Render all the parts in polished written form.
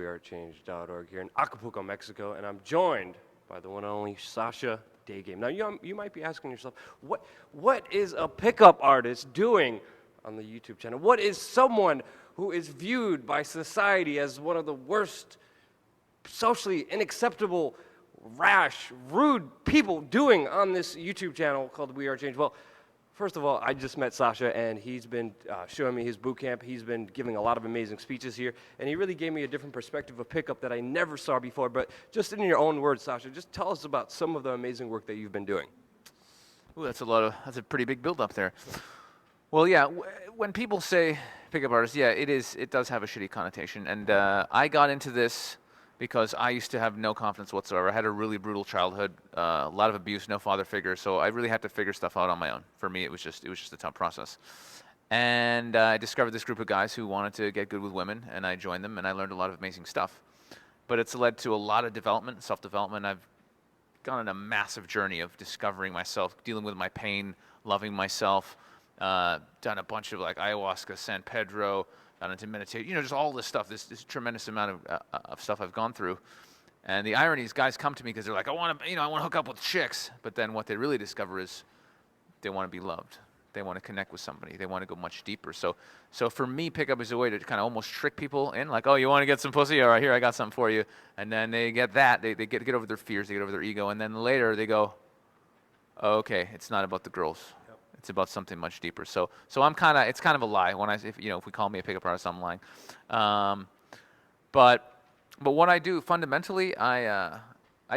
WeAreChange.org here in Acapulco, Mexico, and I'm joined by the one and only Sasha Daygame. Now, you might be asking yourself, what is a pickup artist doing on the YouTube channel? What is someone who is viewed by society as one of the worst, socially unacceptable, rash, rude people doing on this YouTube channel called WeAreChange? Well, first of all, I just met Sasha, and he's been showing me his boot camp. He's been giving a lot of amazing speeches here, and he really gave me a different perspective of pickup that I never saw before. But just in your own words, Sasha, just tell us about some of the amazing work that you've been doing. Ooh, that's a pretty big build up there. Well, yeah, when people say pickup artist, yeah, it does have a shitty connotation. And I got into this because I used to have no confidence whatsoever. I had a really brutal childhood, a lot of abuse, no father figure, so I really had to figure stuff out on my own. For me, it was just a tough process. And I discovered this group of guys who wanted to get good with women, and I joined them, and I learned a lot of amazing stuff. But it's led to a lot of development, self-development. I've gone on a massive journey of discovering myself, dealing with my pain, loving myself, done a bunch of like ayahuasca, San Pedro, got into meditation, just all this stuff, this tremendous amount of stuff I've gone through. And the irony is guys come to me because they're like, I want to hook up with chicks. But then what they really discover is they want to be loved. They want to connect with somebody. They want to go much deeper. So for me, pickup is a way to kind of almost trick people in, like, oh, you want to get some pussy? All right, here, I got something for you. And then they get that. They get over their fears. They get over their ego. And then later they go, oh, okay, it's not about the girls. It's about something much deeper. So it's kind of a lie when if we call me a pickup artist, I'm lying. But what I do fundamentally, I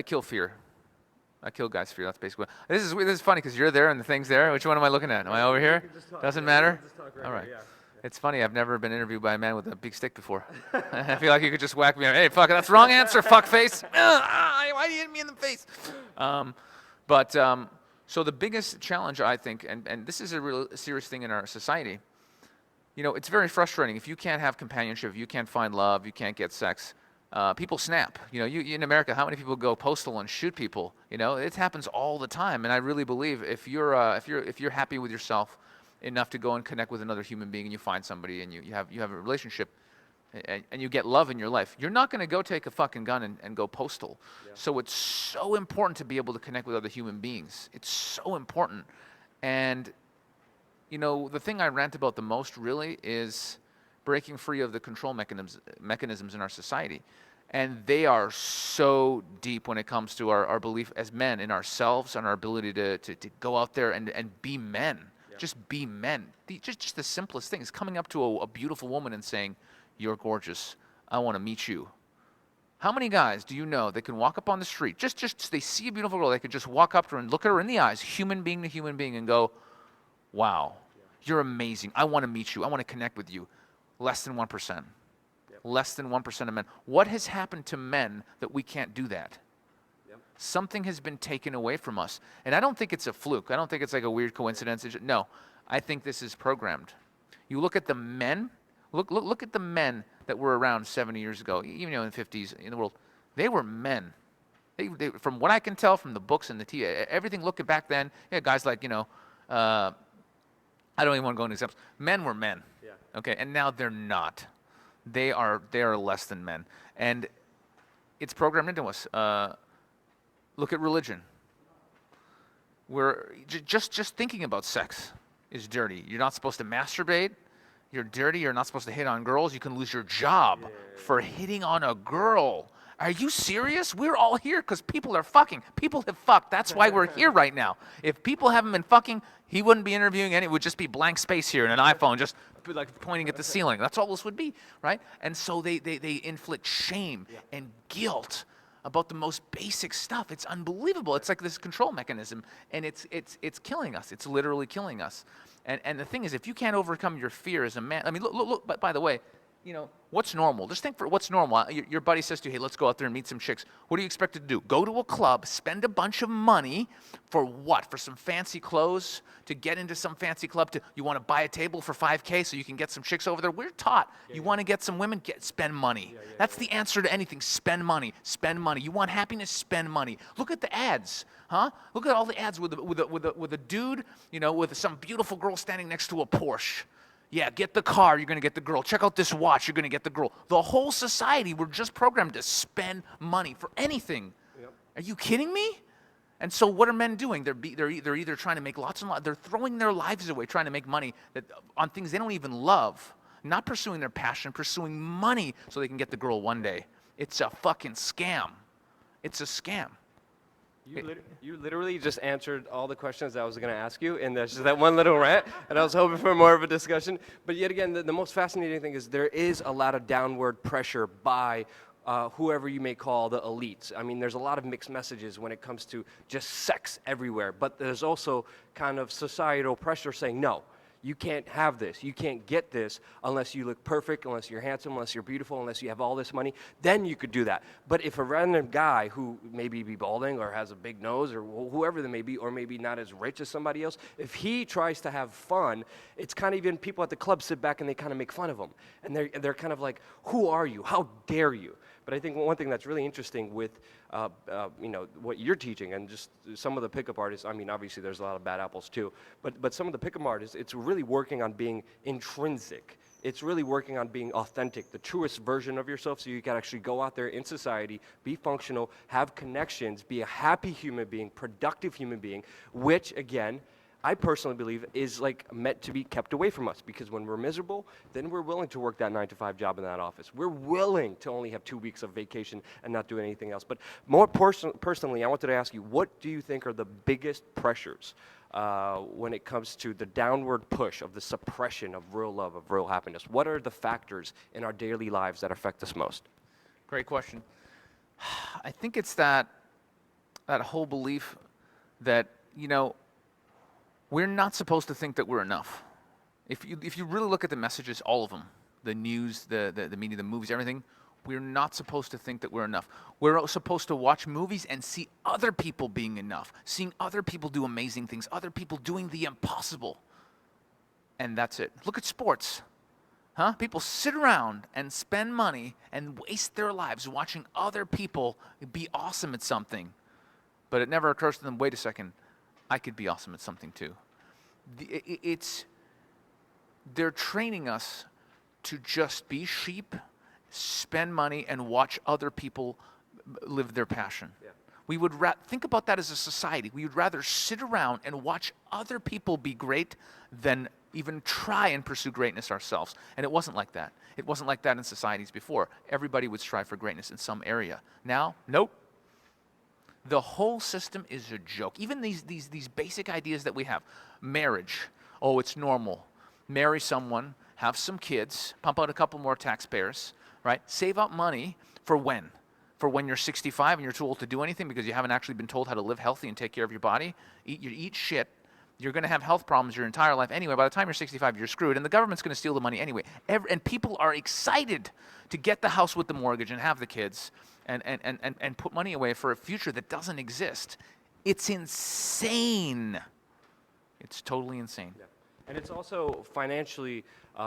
kill fear. I kill guys' fear. That's basically. This is funny because you're there and the thing's there. Which one am I looking at? Am I over here? Doesn't matter. All right. Yeah. It's funny. I've never been interviewed by a man with a big stick before. I feel like you could just whack me. Hey, fuck, that's the wrong answer. Fuck face. Why do you hit me in the face? So the biggest challenge, I think, and this is a real serious thing in our society, it's very frustrating. If you can't have companionship, if you can't find love, you can't get sex, people snap. You in America, how many people go postal and shoot people? It happens all the time. And I really believe if you're happy with yourself enough to go and connect with another human being, and you find somebody, and you have a relationship, and you get love in your life, you're not going to go take a fucking gun and go postal. Yeah. So it's so important to be able to connect with other human beings. It's so important. And, the thing I rant about the most really is breaking free of the control mechanisms in our society. And they are so deep when it comes to our belief as men in ourselves and our ability to go out there and be men. Yeah. Just be men. Just the simplest thing is coming up to a beautiful woman and saying, you're gorgeous. I want to meet you. How many guys do you know that can walk up on the street, just they see a beautiful girl, they could just walk up to her and look at her in the eyes, human being to human being, and go, wow, you're amazing. I want to meet you. I want to connect with you. Less than 1%. Yep. Less than 1% of men. What has happened to men that we can't do that? Yep. Something has been taken away from us. And I don't think it's a fluke. I don't think it's like a weird coincidence. No, I think this is programmed. You look at the men. Look at the men that were around 70 years ago, even in the 50s in the world. They were men. They, from what I can tell from the books and the TV, everything looking back then, guys like, I don't even want to go into examples. Men were men. Yeah. Okay, and now they're not. They are less than men. And it's programmed into us. Look at religion. We're just thinking about sex is dirty. You're not supposed to masturbate. You're dirty, you're not supposed to hit on girls, you can lose your job for hitting on a girl. Are you serious? We're all here because people are fucking. People have fucked. That's why we're here right now. If people haven't been fucking, he wouldn't be interviewing any. It would just be blank space here and an iPhone just like pointing at the ceiling. That's all this would be, right? And so they inflict shame and guilt about the most basic stuff. It's unbelievable. It's like this control mechanism, and it's killing us. It's literally killing us. And the thing is, if you can't overcome your fear as a man, I mean, look. But by the way, what's normal? Just think for what's normal. Your buddy says to you, hey, let's go out there and meet some chicks. What do you expect to do? Go to a club, spend a bunch of money for what? For some fancy clothes? To get into some fancy club? You want to buy a table for $5K so you can get some chicks over there? We're taught. You want to get some women? Spend money. That's the answer to anything. Spend money. Spend money. You want happiness? Spend money. Look at the ads. Huh? Look at all the ads with a dude, with some beautiful girl standing next to a Porsche. Yeah, get the car, you're going to get the girl. Check out this watch, you're going to get the girl. The whole society, we're just programmed to spend money for anything. Yep. Are you kidding me? And so what are men doing? They're either trying to make lots and lots, they're throwing their lives away trying to make money on things they don't even love, not pursuing their passion, pursuing money so they can get the girl one day. It's a fucking scam. It's a scam. You literally just answered all the questions I was going to ask you in just that one little rant, and I was hoping for more of a discussion. But yet again, the most fascinating thing is there is a lot of downward pressure by whoever you may call the elites. I mean, there's a lot of mixed messages when it comes to just sex everywhere, but there's also kind of societal pressure saying, no, you can't have this. You can't get this unless you look perfect, unless you're handsome, unless you're beautiful, unless you have all this money. Then you could do that. But if a random guy who maybe be balding or has a big nose or whoever they may be, or maybe not as rich as somebody else, if he tries to have fun, it's kind of even people at the club sit back and they kind of make fun of him. And they're kind of like, who are you? How dare you? But I think one thing that's really interesting with what you're teaching and just some of the pickup artists, I mean, obviously there's a lot of bad apples too, but some of the pickup artists, it's really working on being intrinsic. It's really working on being authentic, the truest version of yourself, so you can actually go out there in society, be functional, have connections, be a happy human being, productive human being, which, again, I personally believe is like meant to be kept away from us, because when we're miserable, then we're willing to work that 9-to-5 job in that office. We're willing to only have 2 weeks of vacation and not do anything else. But more personally, I wanted to ask you, what do you think are the biggest pressures when it comes to the downward push of the suppression of real love, of real happiness? What are the factors in our daily lives that affect us most? Great question. I think it's that whole belief that, we're not supposed to think that we're enough. If you really look at the messages, all of them, the news, the media, the movies, everything, we're not supposed to think that we're enough. We're supposed to watch movies and see other people being enough, seeing other people do amazing things, other people doing the impossible. And that's it. Look at sports. Huh? People sit around and spend money and waste their lives watching other people be awesome at something. But it never occurs to them, wait a second, I could be awesome at something too. They're training us to just be sheep, spend money, and watch other people live their passion. Yeah. We would think about that as a society. We would rather sit around and watch other people be great than even try and pursue greatness ourselves. And it wasn't like that. It wasn't like that in societies before. Everybody would strive for greatness in some area. Now, nope. The whole system is a joke. Even these basic ideas that we have. Marriage. Oh, it's normal. Marry someone, have some kids, pump out a couple more taxpayers, right? Save up money for when? For when you're 65 and you're too old to do anything because you haven't actually been told how to live healthy and take care of your body. You eat shit. You're going to have health problems your entire life anyway. By the time you're 65, you're screwed, and the government's going to steal the money anyway. And people are excited to get the house with the mortgage and have the kids and put money away for a future that doesn't exist. It's insane. It's totally insane. Yeah. And it's also financially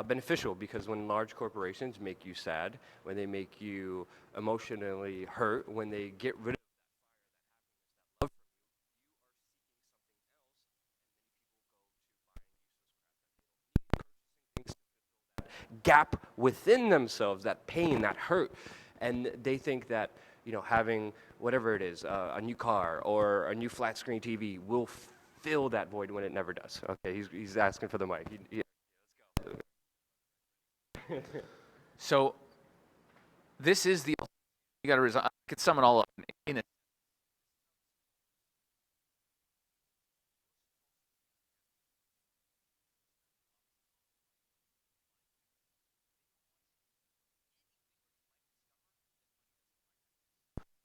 beneficial, because when large corporations make you sad, when they make you emotionally hurt, when they get rid of that fire, that happiness, that love from you, you are seeking something else, and then people go to buying useless crap that they don't need, purchasing things to fill that gap within themselves, that pain, that hurt. And they think that, having whatever it is, a new car or a new flat screen TV will fill that void when it never does. Okay, he's asking for the mic. Let's go. So this is the, you got to I could sum it all up in it.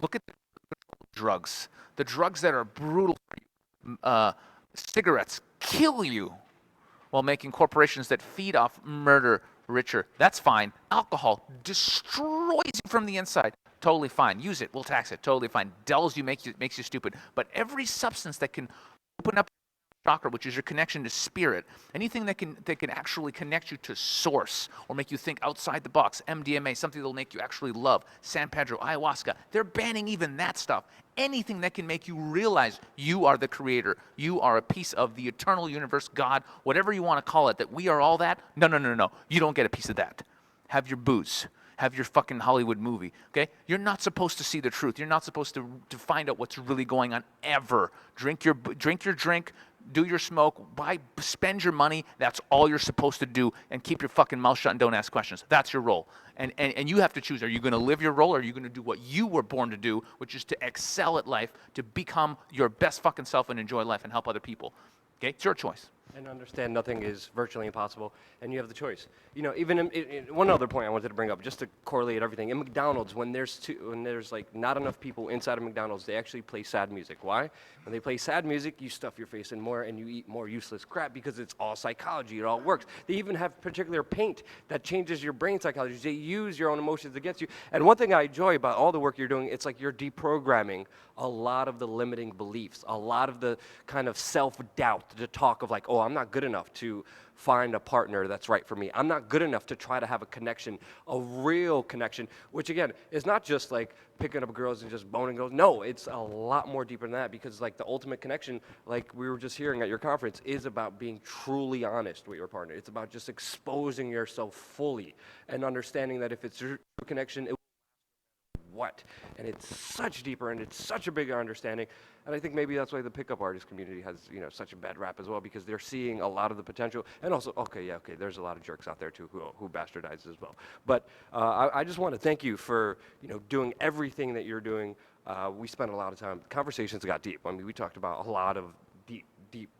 Look at the drugs that are brutal for you. Cigarettes kill you, while making corporations that feed off murder richer. That's fine. Alcohol destroys you from the inside. Totally fine. Use it. We'll tax it. Totally fine. Dulls you, makes you stupid. But every substance that can open up chakra, which is your connection to spirit, anything that can actually connect you to source or make you think outside the box, MDMA, something that'll make you actually love, San Pedro, ayahuasca, they're banning even that stuff. Anything that can make you realize you are the creator, you are a piece of the eternal universe, God, whatever you want to call it, that we are all that, no, you don't get a piece of that. Have your booze. Have your fucking Hollywood movie, okay? You're not supposed to see the truth. You're not supposed to find out what's really going on ever. Drink your drink, do your smoke, spend your money. That's all you're supposed to do, and keep your fucking mouth shut and don't ask questions. That's your role. And you have to choose. Are you going to live your role, or are you going to do what you were born to do, which is to excel at life, to become your best fucking self and enjoy life and help other people? Okay? It's your choice. And understand nothing is virtually impossible, and you have the choice. You know, even one other point I wanted to bring up, just to correlate everything. In McDonald's, when there's like not enough people inside of McDonald's, they actually play sad music. Why? When they play sad music, you stuff your face in more, and you eat more useless crap because it's all psychology. It all works. They even have particular paint that changes your brain psychology. They use your own emotions against you. And one thing I enjoy about all the work you're doing, it's like you're deprogramming a lot of the limiting beliefs, a lot of the kind of self-doubt, the talk of like, oh, I'm not good enough to find a partner that's right for me. I'm not good enough to try to have a connection, a real connection, which again, is not just like picking up girls and just boning girls. No, it's a lot more deeper than that, because like the ultimate connection, like we were just hearing at your conference, is about being truly honest with your partner. It's about just exposing yourself fully and understanding that if it's your connection, it what? And it's such deeper, and it's such a bigger understanding. And I think maybe that's why the pickup artist community has, you know, such a bad rap as well, because they're seeing a lot of the potential. And also, okay, there's a lot of jerks out there too who bastardize as well. But I just want to thank you for, you know, doing everything that you're doing. We spent a lot of time. Conversations got deep. I mean, we talked about a lot of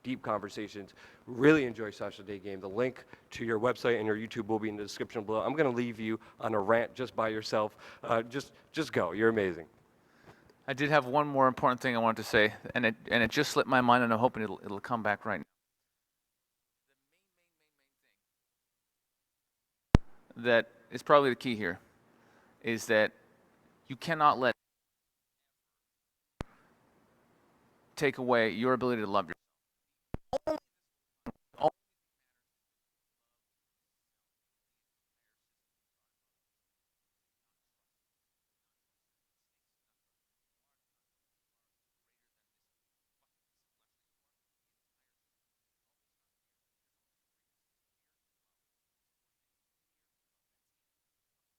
deep conversations. Really enjoy Sasha Daygame. The link to your website and your YouTube will be in the description below. I'm going to leave you on a rant just by yourself. Just go. You're amazing. I did have one more important thing I wanted to say, and it just slipped my mind, and I'm hoping it'll come back right now. That is probably the key here, is that you cannot let take away your ability to love yourself.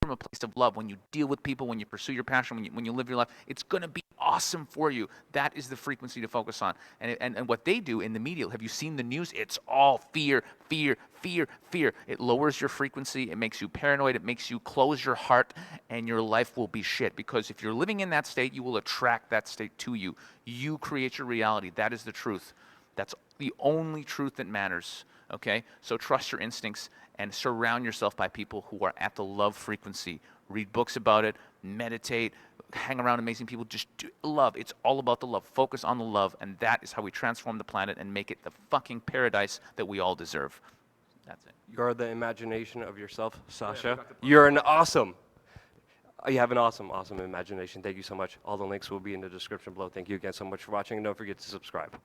From a place of love, when you deal with people, when you pursue your passion, when you live your life, it's going to be awesome for you. That is the frequency to focus on. And what they do in the media, have you seen the news? It's all fear, fear, fear, fear. It lowers your frequency. It makes you paranoid. It makes you close your heart, and your life will be shit. Because if you're living in that state, you will attract that state to you. You create your reality. That is the truth. That's the only truth that matters. Okay? So trust your instincts and surround yourself by people who are at the love frequency. Read books about it, meditate, hang around amazing people. Just do love. It's all about the love. Focus on the love, and that is how we transform the planet and make it the fucking paradise that we all deserve. That's it. You're the imagination of yourself, Sasha. You're an awesome. You have an awesome imagination. Thank you so much. All the links will be in the description below. Thank you again so much for watching, and don't forget to subscribe.